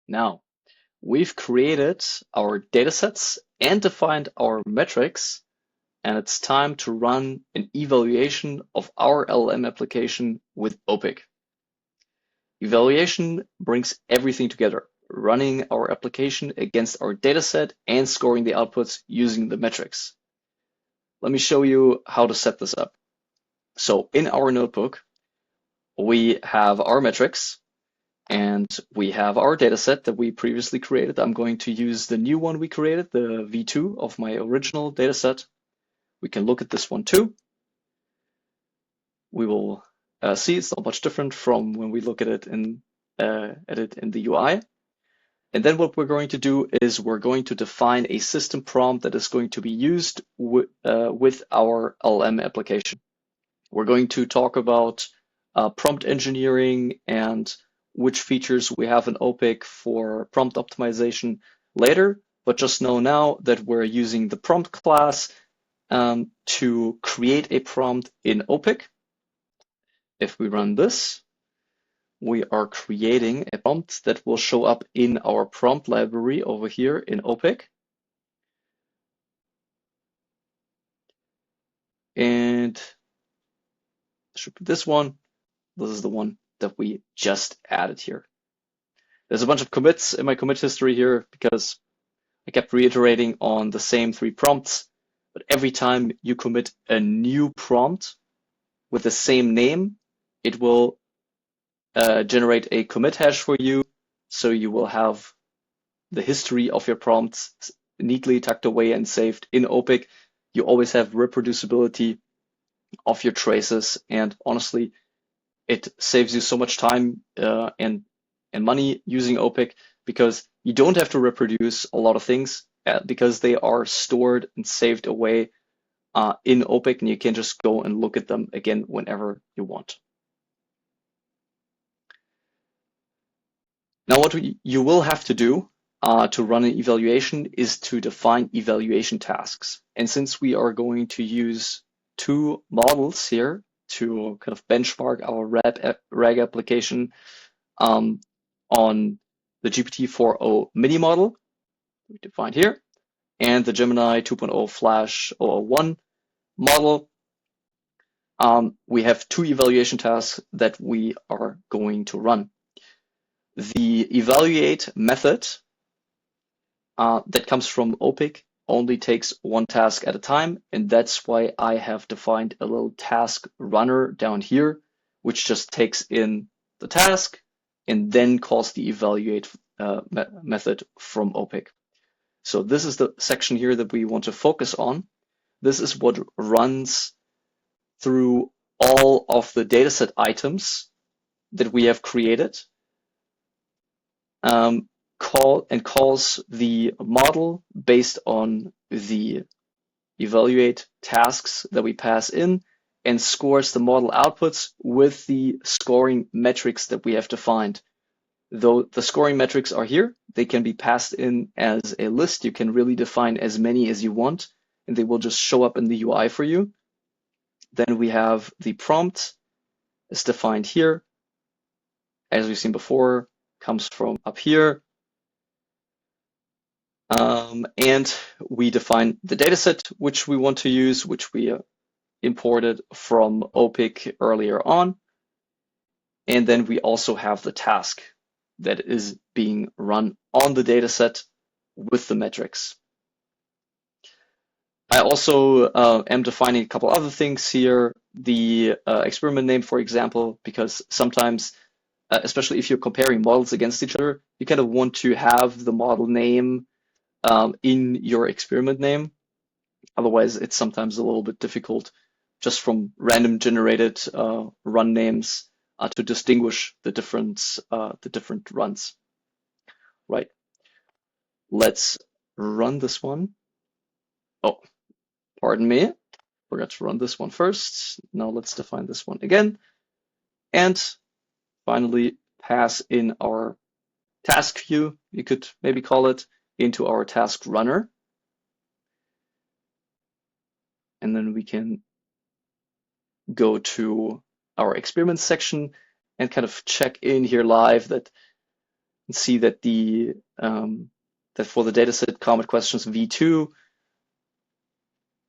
Now, we've created our datasets and defined our metrics, and it's time to run an evaluation of our LLM application with Opik. Evaluation brings everything together, running our application against our dataset and scoring the outputs using the metrics. Let me show you how to set this up. So in our notebook, we have our metrics and we have our dataset that we previously created. I'm going to use the new one we created, the V2 of my original dataset. We can look at this one too. We will see it's not much different from when we look at it in the UI. And then what we're going to do is we're going to define a system prompt that is going to be used with our LLM application. We're going to talk about prompt engineering and which features we have in Opik for prompt optimization later, but just know now that we're using the prompt class to create a prompt in Opik. If we run this, we are creating a prompt that will show up in our prompt library over here in Opik. And should be this one. This is the one that we just added here. There's a bunch of commits in my commit history here because I kept reiterating on the same 3 prompts. But every time you commit a new prompt with the same name, it will generate a commit hash for you. So you will have the history of your prompts neatly tucked away and saved in Opik. You always have reproducibility of your traces. And honestly, it saves you so much time and money using Opik because you don't have to reproduce a lot of things because they are stored and saved away in Opik, and you can just go and look at them again whenever you want. Now, what you will have to do to run an evaluation is to define evaluation tasks. And since we are going to use 2 models here to kind of benchmark our RAG application on the GPT-4 mini model we defined here, and the Gemini 2.0 Flash 001 model, we have 2 evaluation tasks that we are going to run. The evaluate method that comes from Opik only takes 1 task at a time, and that's why I have defined a little task runner down here, which just takes in the task and then calls the evaluate method from Opik. So this is the section here that we want to focus on. This is what runs through all of the dataset items that we have created, calls the model based on the evaluate tasks that we pass in, and scores the model outputs with the scoring metrics that we have defined. Though the scoring metrics are here, they can be passed in as a list. You can really define as many as you want, and they will just show up in the UI for you. Then we have the prompt is defined here. As we've seen before, comes from up here. And we define the dataset which we want to use, which we imported from Opik earlier on. And then we also have the task that is being run on the dataset with the metrics. I also am defining a couple other things here. The experiment name, for example, because sometimes, especially if you're comparing models against each other, you kind of want to have the model name in your experiment name. Otherwise, it's sometimes a little bit difficult just from random generated run names to distinguish the different runs. Right. Let's run this one. Oh, pardon me. Forgot to run this one first. Now let's define this one again. And finally, pass in our task view, you could maybe call it, into our task runner. And then we can go to our experiments section and kind of check in here live that and see that that for the dataset common questions V2,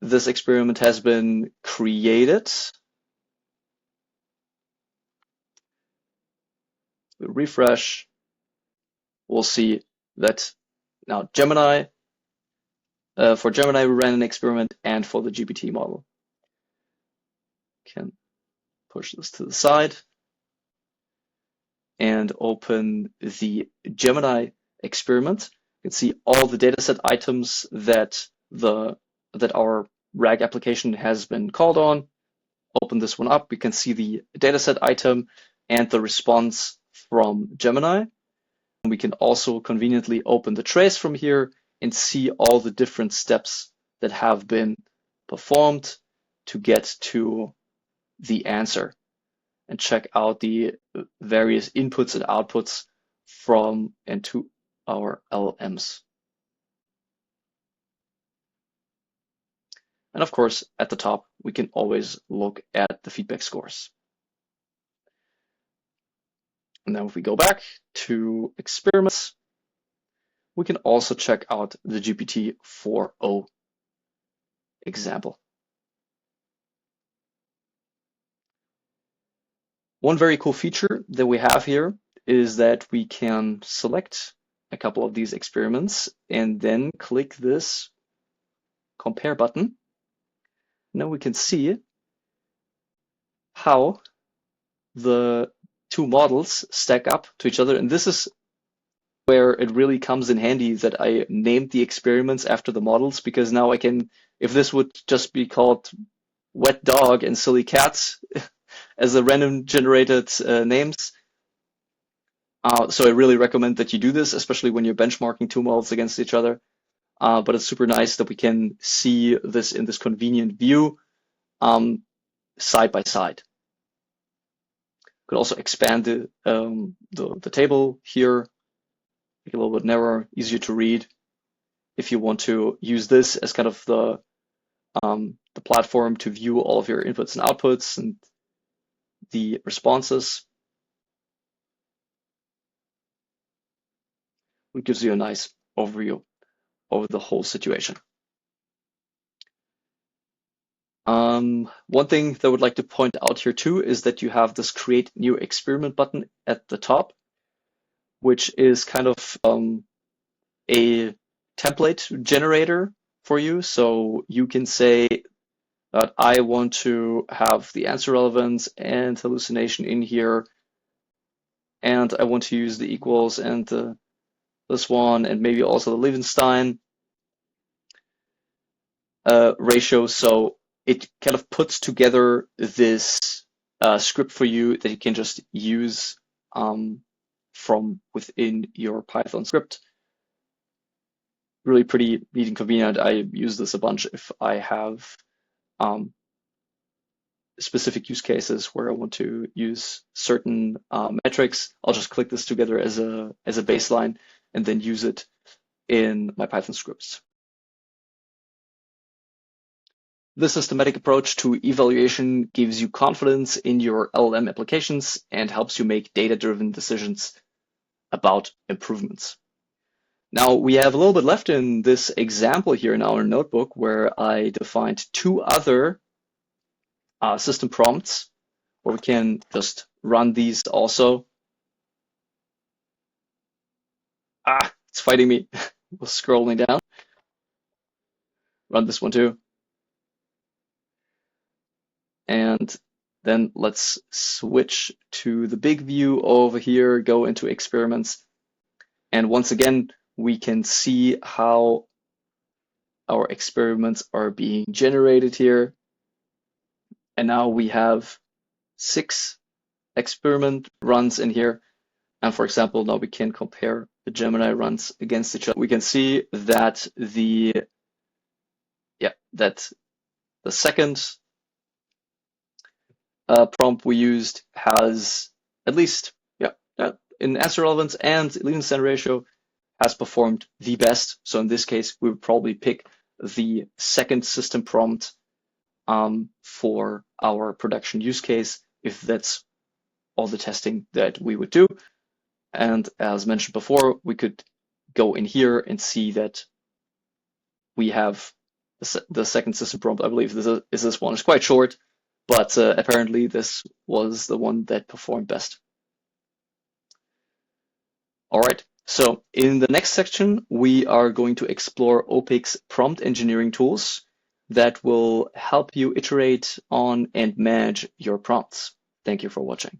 this experiment has been created. We refresh. We'll see that now Gemini, for Gemini, we ran an experiment, and for the GPT model. Can push this to the side and open the Gemini experiment. You can see all the dataset items that our RAG application has been called on. Open this one up. We can see the dataset item and the response from Gemini. We can also conveniently open the trace from here and see all the different steps that have been performed to get to the answer, and check out the various inputs and outputs from and to our LLMs. And of course, at the top, we can always look at the feedback scores. And then if we go back to experiments, we can also check out the GPT-4o example. One very cool feature that we have here is that we can select a couple of these experiments and then click this compare button. Now we can see how the two models stack up to each other. And this is where it really comes in handy that I named the experiments after the models, because now I can, if this would just be called wet dog and silly cats as a random generated names. So I really recommend that you do this, especially when you're benchmarking two models against each other. But it's super nice that we can see this in this convenient view side by side. Could also expand the table here, make it a little bit narrower, easier to read. If you want to use this as kind of the platform to view all of your inputs and outputs and the responses, it gives you a nice overview over the whole situation. One thing that I would like to point out here too is that you have this create new experiment button at the top, which is kind of a template generator for you. So you can say that I want to have the answer relevance and hallucination in here, and I want to use the equals and this one, and maybe also the Levenstein ratio. So it kind of puts together this script for you that you can just use from within your Python script. Really pretty neat and convenient. I use this a bunch if I have specific use cases where I want to use certain metrics. I'll just click this together as a baseline and then use it in my Python scripts. This systematic approach to evaluation gives you confidence in your LLM applications and helps you make data-driven decisions about improvements. Now we have a little bit left in this example here in our notebook where I defined two other system prompts where we can just run these also. It's fighting me. We'll scrolling down. Run this one too. And then let's switch to the big view over here, go into experiments. And once again, we can see how our experiments are being generated here. And now we have 6 experiment runs in here. And for example, now we can compare the Gemini runs against each other. We can see that the second prompt we used has at least in answer relevance and Levenstein ratio has performed the best. So in this case, we would probably pick the second system prompt for our production use case if that's all the testing that we would do. And as mentioned before, we could go in here and see that we have the second system prompt. I believe this one is quite short, but apparently this was the one that performed best. All right, so in the next section, we are going to explore Opik's prompt engineering tools that will help you iterate on and manage your prompts. Thank you for watching.